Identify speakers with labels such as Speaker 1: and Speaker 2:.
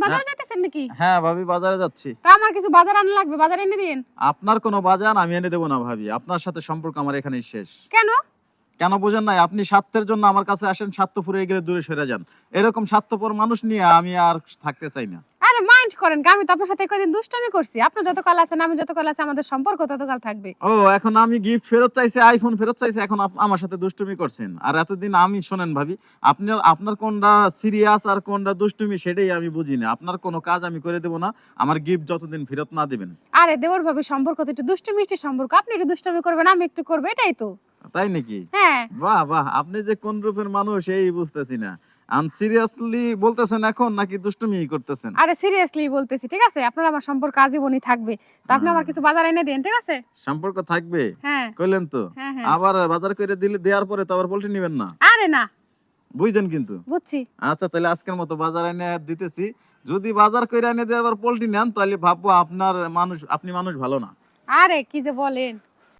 Speaker 1: বাজারে যাইতেছেন নাকি?
Speaker 2: হ্যাঁ ভাবি, বাজারে যাচ্ছি।
Speaker 1: তা আমার কিছু বাজার আনা লাগবে, বাজার এনে দিন।
Speaker 2: আপনার কোনো বাজার আমি এনে দেবো না ভাবি, আপনার সাথে সম্পর্ক আমার এখানেই শেষ।
Speaker 1: কেন?
Speaker 2: কেন বুঝেন নাই? আপনি স্বার্থের জন্য আমার কাছে আসেন, স্বার্থ ফুরিয়ে গেলে দূরে সরে যান। এরকম স্বার্থপর মানুষ নিয়ে আমি আর থাকতে চাই না।
Speaker 1: আরে মাইন্ড করেন কি? আমি তো আপনার সাথে কয়দিন দুষ্টামি করছি। আপনি যতকাল আছেন, আমি যতকাল আছি, আমাদের সম্পর্ক ততকাল থাকবে।
Speaker 2: ও, এখন আমি গিফট ফেরত চাইছি, আইফোন ফেরত চাইছি, এখন আমার সাথে দুষ্টুমি করছেন। আর এতদিন আমি, শোনেন ভাবি, আপনার কোনটা সিরিয়াস আর কোনটা দুষ্টুমি সেটাই আমি বুঝি না। আপনার কোনো কাজ আমি করে দেব না আমার গিফট যতদিন ফেরত না দিবেন।
Speaker 1: আরে দেওর ভাবে সম্পর্ক তো একটু দুষ্টু মিষ্টি সম্পর্ক। আপনি একটু দুষ্টামি করবেন, আমি একটু করবো, এটাই তো।
Speaker 2: তাই নাকি?
Speaker 1: হ্যাঁ।
Speaker 2: বাহ বাহ, আপনি যে কোন রূপের মানুষ এই বুঝতেছি না। সিরিয়াসলি বলতেছেন এখন নাকি দুষ্টুমি করতেছেন?
Speaker 1: আরে সিরিয়াসলি বলতেছি, ঠিক আছে? আপনার আমার সম্পর্ক আজীবনই থাকবে। তো আপনি আমার কিছু বাজার এনে দেন, ঠিক আছে?
Speaker 2: সম্পর্ক থাকবে?
Speaker 1: হ্যাঁ।
Speaker 2: কইলেন তো।
Speaker 1: হ্যাঁ, হ্যাঁ।
Speaker 2: আবার বাজার করে দিলে, দেওয়ার পরে তো আবার পল্টি নেবেন না।
Speaker 1: আরে না।
Speaker 2: বুঝছেন কিন্তু।
Speaker 1: বুঝছি।
Speaker 2: আচ্ছা, তাহলে আজকের মতো বাজার এনে দিতেছি। যদি বাজার করে এনে দিয়ে আবার পল্টি নেন তাহলে ভাববো আপনি মানুষ ভালো না।
Speaker 1: আরে কি যে বলেন।